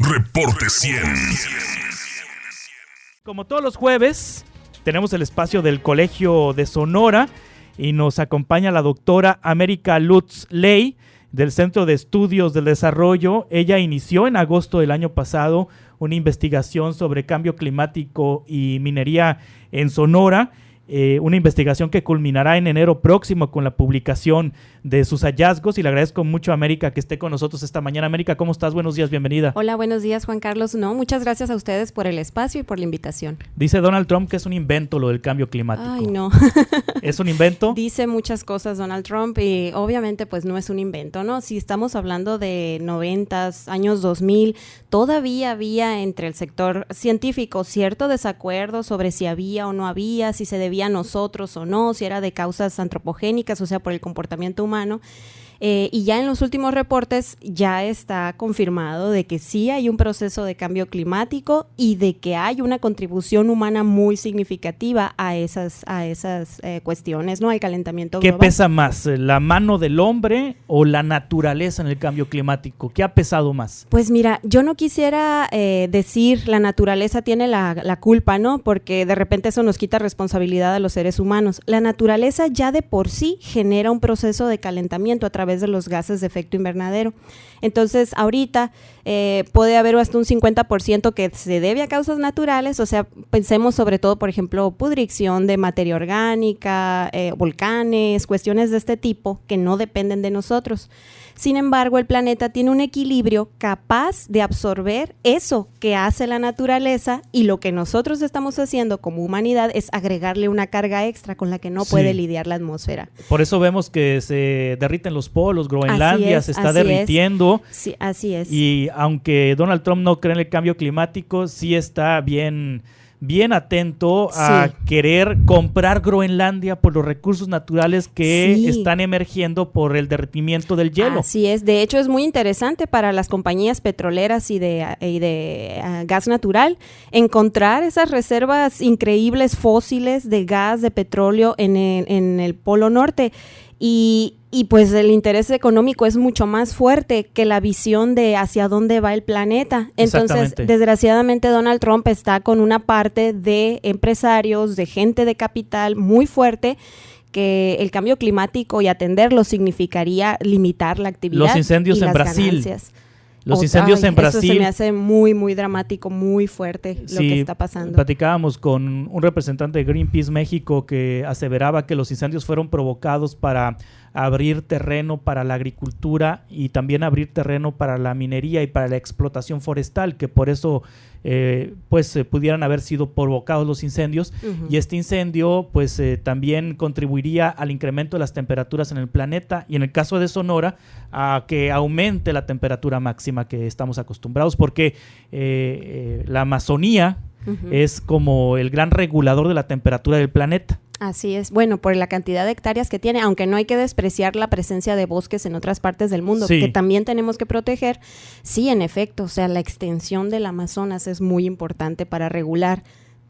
Reporte 100. Como todos los jueves, tenemos el espacio del Colegio de Sonora y nos acompaña la doctora América Lutz Ley del Centro de Estudios del Desarrollo. Ella inició en agosto del año pasado una investigación sobre cambio climático y minería en Sonora. Una investigación que culminará en enero próximo con la publicación de sus hallazgos, y le agradezco mucho a América que esté con nosotros esta mañana. América, ¿cómo estás? Buenos días, bienvenida. Hola, buenos días, Juan Carlos. No, muchas gracias a ustedes por el espacio y por la invitación. Dice Donald Trump que es un invento lo del cambio climático. Ay, no. ¿Es un invento? Dice muchas cosas Donald Trump y obviamente pues no es un invento, ¿no? Si estamos hablando de 90s, años 2000, todavía había entre el sector científico cierto desacuerdo sobre si había o no había, si se debía a nosotros o no, si era de causas antropogénicas, o sea, por el comportamiento humano. Y ya en los últimos reportes ya está confirmado de que sí hay un proceso de cambio climático y de que hay una contribución humana muy significativa a esas cuestiones, ¿no? Al calentamiento global. ¿Qué pesa más, la mano del hombre o la naturaleza en el cambio climático? ¿Qué ha pesado más? Pues mira, yo no quisiera decir la naturaleza tiene la culpa, ¿no? Porque de repente eso nos quita responsabilidad a los seres humanos. La naturaleza ya de por sí genera un proceso de calentamiento a través de los gases de efecto invernadero. Entonces, ahorita puede haber hasta un 50% que se debe a causas naturales, o sea, pensemos sobre todo, por ejemplo, pudrición de materia orgánica, volcanes, cuestiones de este tipo que no dependen de nosotros. Sin embargo, el planeta tiene un equilibrio capaz de absorber eso que hace la naturaleza, y lo que nosotros estamos haciendo como humanidad es agregarle una carga extra con la que no puede lidiar la atmósfera. Por eso vemos que se derriten los polos, Groenlandia se está derritiendo. Sí, así es. Y aunque Donald Trump no cree en el cambio climático, sí está bien atento a querer comprar Groenlandia por los recursos naturales que están emergiendo por el derretimiento del hielo. Así es, de hecho es muy interesante para las compañías petroleras y de gas natural encontrar esas reservas increíbles fósiles de gas, de petróleo en el Polo Norte. Y pues el interés económico es mucho más fuerte que la visión de hacia dónde va el planeta. Entonces, desgraciadamente, Donald Trump está con una parte de empresarios, de gente de capital muy fuerte, que el cambio climático y atenderlo significaría limitar la actividad. Los incendios en Brasil. Ganancias. Los incendios en Brasil. Eso se me hace muy, muy dramático, muy fuerte lo que está pasando. Platicábamos con un representante de Greenpeace México que aseveraba que los incendios fueron provocados para abrir terreno para la agricultura y también abrir terreno para la minería y para la explotación forestal, que por eso pudieran haber sido provocados los incendios. Y este incendio también contribuiría al incremento de las temperaturas en el planeta, y en el caso de Sonora a que aumente la temperatura máxima que estamos acostumbrados, porque la Amazonía es como el gran regulador de la temperatura del planeta. Así es, bueno, por la cantidad de hectáreas que tiene, aunque no hay que despreciar la presencia de bosques en otras partes del mundo, que también tenemos que proteger. Sí, en efecto, o sea, la extensión del Amazonas es muy importante para regular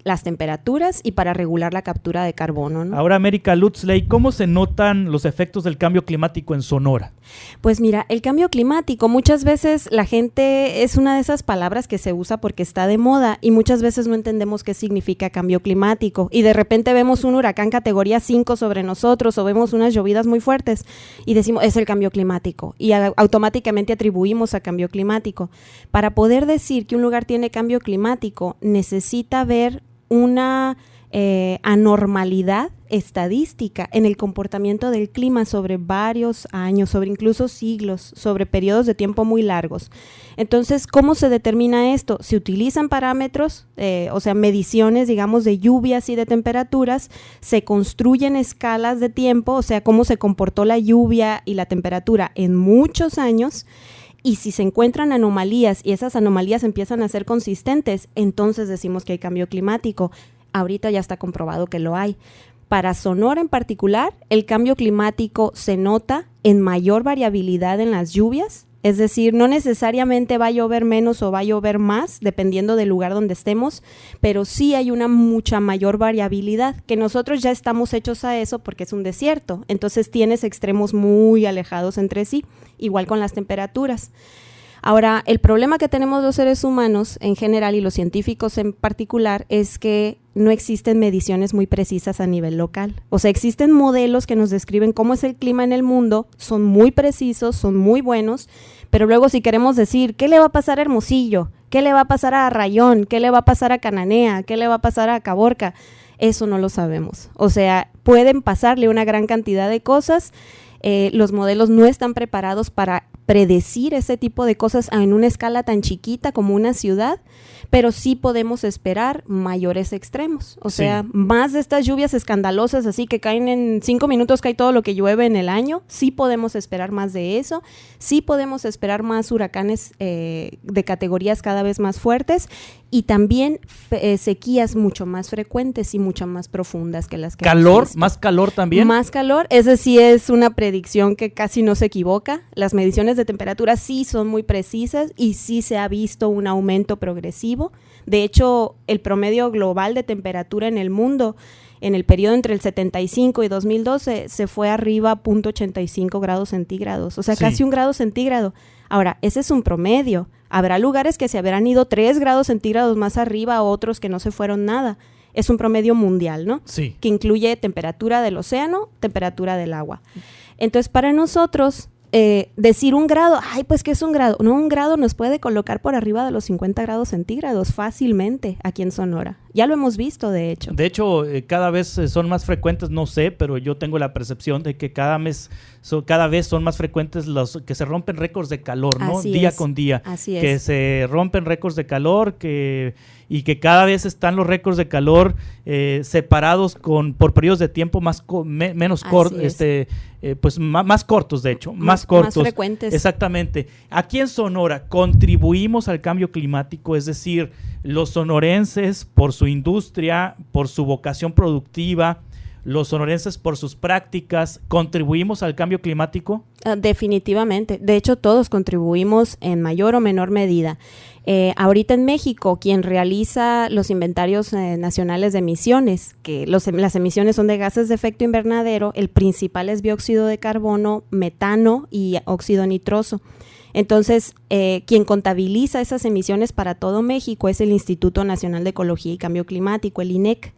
las temperaturas y para regular la captura de carbono, ¿no? Ahora, América Lutz Ley, ¿cómo se notan los efectos del cambio climático en Sonora? Pues mira, el cambio climático, muchas veces la gente, es una de esas palabras que se usa porque está de moda, y muchas veces no entendemos qué significa cambio climático, y de repente vemos un huracán categoría 5 sobre nosotros, o vemos unas llovidas muy fuertes y decimos, es el cambio climático, y automáticamente atribuimos a cambio climático. Para poder decir que un lugar tiene cambio climático, necesita ver una anormalidad estadística en el comportamiento del clima sobre varios años, sobre incluso siglos, sobre periodos de tiempo muy largos. Entonces, ¿cómo se determina esto? Se utilizan parámetros, o sea, mediciones, digamos, de lluvias y de temperaturas, se construyen escalas de tiempo, o sea, cómo se comportó la lluvia y la temperatura en muchos años. Y si se encuentran anomalías y esas anomalías empiezan a ser consistentes, entonces decimos que hay cambio climático. Ahorita ya está comprobado que lo hay. Para Sonora en particular, el cambio climático se nota en mayor variabilidad en las lluvias, es decir, no necesariamente va a llover menos o va a llover más, dependiendo del lugar donde estemos, pero sí hay una mucha mayor variabilidad, que nosotros ya estamos hechos a eso porque es un desierto, entonces tienes extremos muy alejados entre sí, igual con las temperaturas. Ahora, el problema que tenemos los seres humanos en general y los científicos en particular es que no existen mediciones muy precisas a nivel local. O sea, existen modelos que nos describen cómo es el clima en el mundo, son muy precisos, son muy buenos, pero luego si queremos decir, ¿qué le va a pasar a Hermosillo? ¿Qué le va a pasar a Rayón? ¿Qué le va a pasar a Cananea? ¿Qué le va a pasar a Caborca? Eso no lo sabemos. O sea, pueden pasarle una gran cantidad de cosas. Los modelos no están preparados para predecir ese tipo de cosas en una escala tan chiquita como una ciudad, pero sí podemos esperar mayores extremos. O sea, más de estas lluvias escandalosas, así que caen en 5 minutos, cae todo lo que llueve en el año. Sí podemos esperar más de eso. Sí podemos esperar más huracanes de categorías cada vez más fuertes y también sequías mucho más frecuentes y mucho más profundas que las que ¿Calor? ¿Más calor también? Más calor. Esa sí es una predicción que casi no se equivoca. Las mediciones de temperatura sí son muy precisas y sí se ha visto un aumento progresivo. De hecho, el promedio global de temperatura en el mundo en el periodo entre el 75 y 2012 se fue arriba a 0.85 grados centígrados, o sea, casi 1 grado centígrado. Ahora, ese es un promedio. Habrá lugares que se habrán ido 3 grados centígrados más arriba, otros que no se fueron nada. Es un promedio mundial, ¿no? Sí. Que incluye temperatura del océano, temperatura del agua. Entonces, para nosotros, decir 1 grado, ay, pues, ¿qué es 1 grado? No, 1 grado nos puede colocar por arriba de los 50 grados centígrados fácilmente aquí en Sonora. Ya lo hemos visto, de hecho. De hecho, cada vez son más frecuentes, no sé, pero yo tengo la percepción de que cada vez son más frecuentes los que se rompen récords de calor, ¿no? Día con día. Así es. Que se rompen récords de calor, y que cada vez están los récords de calor separados por periodos de tiempo menos cortos, pues más cortos, de hecho, más cortos. Más frecuentes. Exactamente. Aquí en Sonora contribuimos al cambio climático, es decir, los sonorenses por su industria, por su vocación productiva, los sonorenses por sus prácticas, ¿contribuimos al cambio climático? Definitivamente. De hecho, todos contribuimos en mayor o menor medida. Ahorita en México, quien realiza los inventarios nacionales de emisiones, que las emisiones son de gases de efecto invernadero, el principal es dióxido de carbono, metano y óxido nitroso. Entonces, quien contabiliza esas emisiones para todo México es el Instituto Nacional de Ecología y Cambio Climático, el INEC.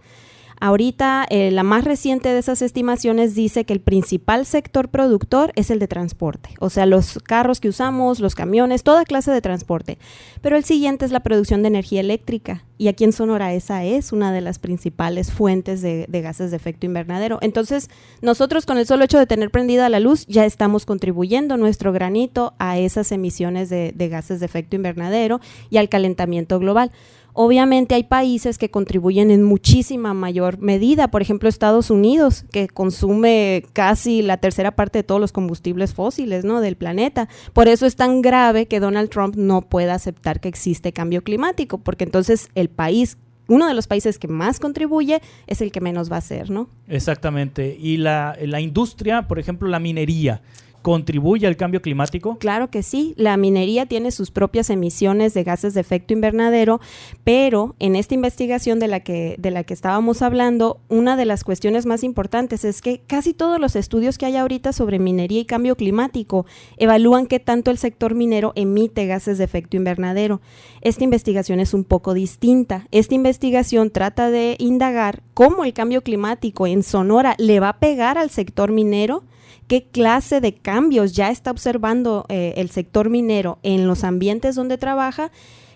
Ahorita, la más reciente de esas estimaciones dice que el principal sector productor es el de transporte, o sea, los carros que usamos, los camiones, toda clase de transporte. Pero el siguiente es la producción de energía eléctrica, y aquí en Sonora esa es una de las principales fuentes de gases de efecto invernadero. Entonces, nosotros con el solo hecho de tener prendida la luz ya estamos contribuyendo nuestro granito a esas emisiones de gases de efecto invernadero y al calentamiento global. Obviamente hay países que contribuyen en muchísima mayor medida, por ejemplo Estados Unidos, que consume casi la tercera parte de todos los combustibles fósiles, ¿no?, del planeta. Por eso es tan grave que Donald Trump no pueda aceptar que existe cambio climático, porque entonces uno de los países que más contribuye es el que menos va a hacer, ¿no? Exactamente. Y la industria, por ejemplo, la minería, ¿contribuye al cambio climático? Claro que sí, la minería tiene sus propias emisiones de gases de efecto invernadero, pero en esta investigación de la que estábamos hablando, una de las cuestiones más importantes es que casi todos los estudios que hay ahorita sobre minería y cambio climático evalúan qué tanto el sector minero emite gases de efecto invernadero. Esta investigación es un poco distinta. Esta investigación trata de indagar cómo el cambio climático en Sonora le va a pegar al sector minero, qué clase de cambios ya está observando el sector minero en los ambientes donde trabaja,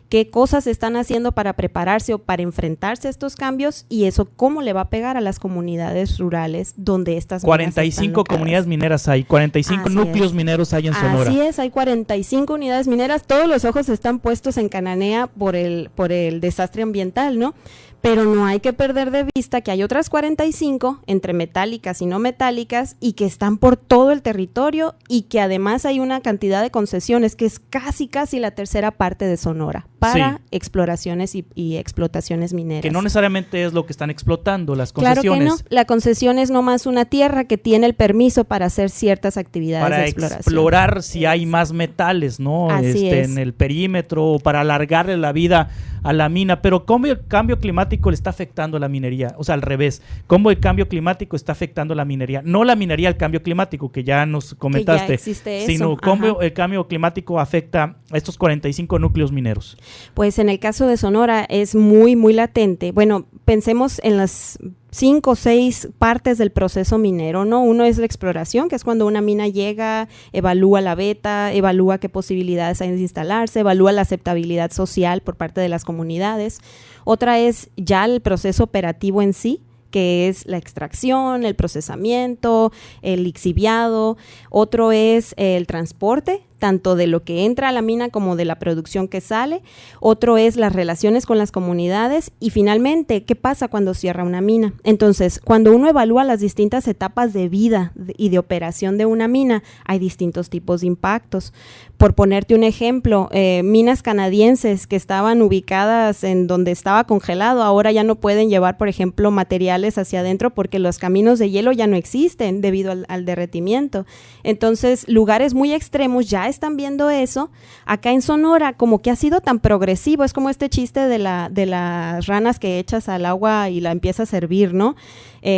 qué cosas están haciendo para prepararse o para enfrentarse a estos cambios, y eso cómo le va a pegar a las comunidades rurales donde estas 45 comunidades mineras hay, 45 Así núcleos mineros hay en Sonora. Así es, hay 45 unidades mineras, todos los ojos están puestos en Cananea por el desastre ambiental, ¿no? Pero no hay que perder de vista que hay otras 45 entre metálicas y no metálicas y que están por todo el territorio, y que además hay una cantidad de concesiones que es casi la tercera parte de Sonora para exploraciones y explotaciones mineras. Que no necesariamente es lo que están explotando las concesiones. Claro que no, la concesión es nomás una tierra que tiene el permiso para hacer ciertas actividades de exploración. Para explorar si hay más metales, ¿no? Así es. En el perímetro, o para alargarle la vida a la mina. Pero ¿cómo el cambio climático climático le está afectando a la minería, o sea, al revés, cómo el cambio climático está afectando a la minería, no la minería al cambio climático, que ya nos comentaste, que ya existe sino eso. cómo el cambio climático afecta a estos 45 núcleos mineros. Pues en el caso de Sonora es muy, muy latente. Bueno, pensemos en las 5 o 6 partes del proceso minero, ¿no? Uno es la exploración, que es cuando una mina llega, evalúa la beta, evalúa qué posibilidades hay de instalarse, evalúa la aceptabilidad social por parte de las comunidades. Otra es ya el proceso operativo en sí, que es la extracción, el procesamiento, el lixiviado. Otro es el transporte, tanto de lo que entra a la mina como de la producción que sale. Otro es las relaciones con las comunidades y finalmente, ¿qué pasa cuando cierra una mina? Entonces, cuando uno evalúa las distintas etapas de vida y de operación de una mina, hay distintos tipos de impactos. Por ponerte un ejemplo, minas canadienses que estaban ubicadas en donde estaba congelado, ahora ya no pueden llevar, por ejemplo, materiales hacia adentro porque los caminos de hielo ya no existen debido al derretimiento. Entonces, lugares muy extremos ya están viendo eso. Acá en Sonora, como que ha sido tan progresivo, es como este chiste de las ranas que echas al agua y la empiezas a hervir, ¿no?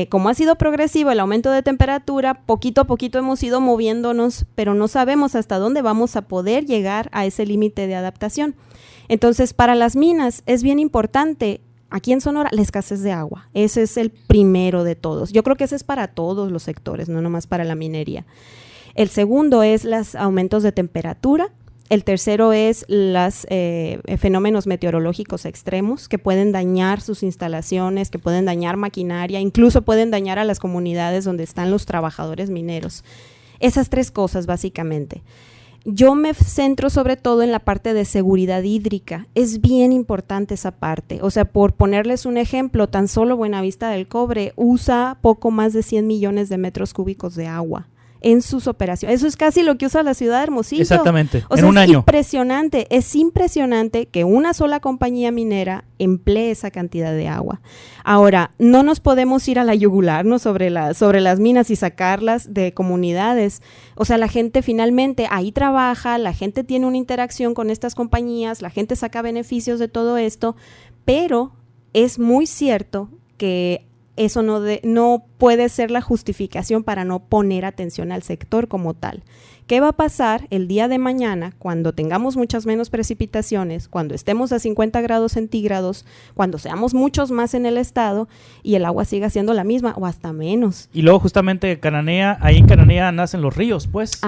Como ha sido progresivo el aumento de temperatura, poquito a poquito hemos ido moviéndonos, pero no sabemos hasta dónde vamos a poder llegar a ese límite de adaptación. Entonces, para las minas es bien importante, aquí en Sonora, la escasez de agua. Ese es el primero de todos. Yo creo que ese es para todos los sectores, no nomás para la minería. El segundo es los aumentos de temperatura. El tercero es los fenómenos meteorológicos extremos que pueden dañar sus instalaciones, que pueden dañar maquinaria, incluso pueden dañar a las comunidades donde están los trabajadores mineros. Esas 3 cosas básicamente. Yo me centro sobre todo en la parte de seguridad hídrica. Es bien importante esa parte. O sea, por ponerles un ejemplo, tan solo Buenavista del Cobre usa poco más de 100 millones de metros cúbicos de agua en sus operaciones. Eso es casi lo que usa la ciudad de Hermosillo. Exactamente, o en sea, un año. Es impresionante que una sola compañía minera emplee esa cantidad de agua. Ahora, no nos podemos ir a la yugular, ¿no? sobre las minas y sacarlas de comunidades. O sea, la gente finalmente ahí trabaja, la gente tiene una interacción con estas compañías, la gente saca beneficios de todo esto, pero es muy cierto que eso no puede ser la justificación para no poner atención al sector como tal. ¿Qué va a pasar el día de mañana cuando tengamos muchas menos precipitaciones, cuando estemos a 50 grados centígrados, cuando seamos muchos más en el estado y el agua siga siendo la misma o hasta menos? Y luego justamente Cananea, ahí en Cananea nacen los ríos, pues,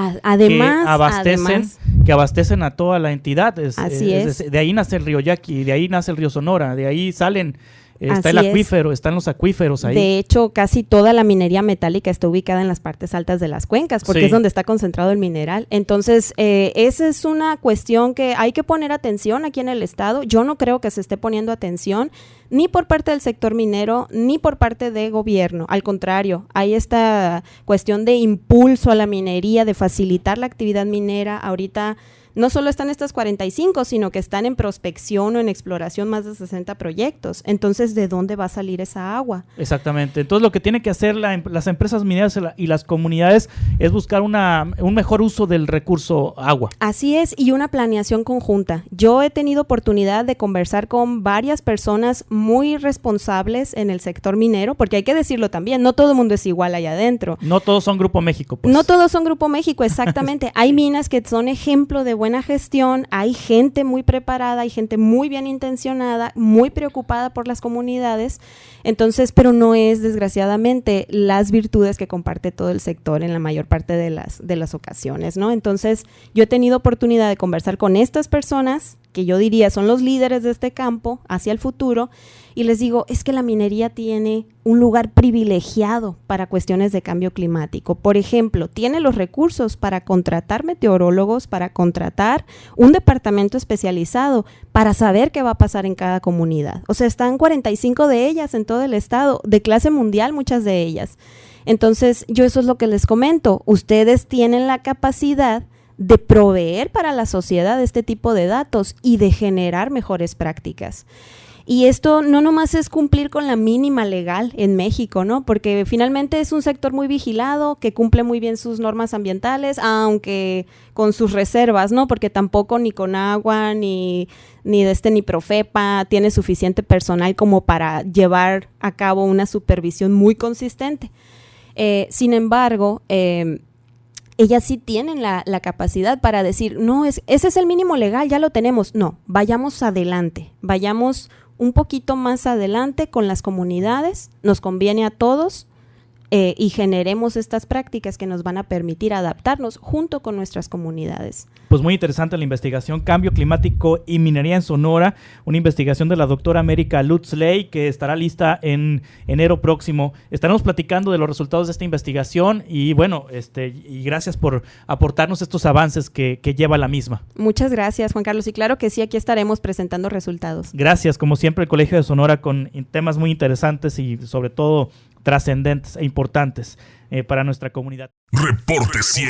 que abastecen a toda la entidad. Así es. De ahí nace el río Yaqui, de ahí nace el río Sonora, de ahí salen... Está el acuífero, están los acuíferos ahí. De hecho, casi toda la minería metálica está ubicada en las partes altas de las cuencas, porque es donde está concentrado el mineral. Entonces, esa es una cuestión que hay que poner atención aquí en el estado. Yo no creo que se esté poniendo atención ni por parte del sector minero, ni por parte de gobierno. Al contrario, hay esta cuestión de impulso a la minería, de facilitar la actividad minera. Ahorita no solo están estas 45, sino que están en prospección o en exploración más de 60 proyectos. Entonces, ¿de dónde va a salir esa agua? Exactamente. Entonces, lo que tiene que hacer las empresas mineras y las comunidades es buscar un mejor uso del recurso agua. Así es, y una planeación conjunta. Yo he tenido oportunidad de conversar con varias personas muy responsables en el sector minero, porque hay que decirlo también, no todo el mundo es igual allá adentro. No todos son Grupo México, pues. No todos son Grupo México, exactamente. Hay minas que son ejemplo de buena gestión, hay gente muy preparada, hay gente muy bien intencionada, muy preocupada por las comunidades, entonces, pero no es desgraciadamente las virtudes que comparte todo el sector en la mayor parte de las ocasiones, ¿no? Entonces, yo he tenido oportunidad de conversar con estas personas, que yo diría son los líderes de este campo hacia el futuro, y les digo, es que la minería tiene un lugar privilegiado para cuestiones de cambio climático. Por ejemplo, tiene los recursos para contratar meteorólogos, para contratar un departamento especializado para saber qué va a pasar en cada comunidad. O sea, están 45 de ellas en todo el estado, de clase mundial muchas de ellas. Entonces, yo eso es lo que les comento. Ustedes tienen la capacidad de proveer para la sociedad este tipo de datos y de generar mejores prácticas. Y esto no nomás es cumplir con la mínima legal en México, ¿no? Porque finalmente es un sector muy vigilado, que cumple muy bien sus normas ambientales, aunque con sus reservas, ¿no? Porque tampoco ni Conagua ni Profepa tiene suficiente personal como para llevar a cabo una supervisión muy consistente. Sin embargo, ellas sí tienen la capacidad para decir, no, ese es el mínimo legal, ya lo tenemos. No, vayamos adelante, vayamos un poquito más adelante con las comunidades, nos conviene a todos, y generemos estas prácticas que nos van a permitir adaptarnos junto con nuestras comunidades. Pues muy interesante la investigación Cambio Climático y Minería en Sonora, una investigación de la doctora América Lutz Ley que estará lista en enero próximo. Estaremos platicando de los resultados de esta investigación y bueno, y gracias por aportarnos estos avances que lleva la misma. Muchas gracias, Juan Carlos, y claro que sí, aquí estaremos presentando resultados. Gracias, como siempre, el Colegio de Sonora con temas muy interesantes y sobre todo trascendentes e importantes para nuestra comunidad. Reporte 100.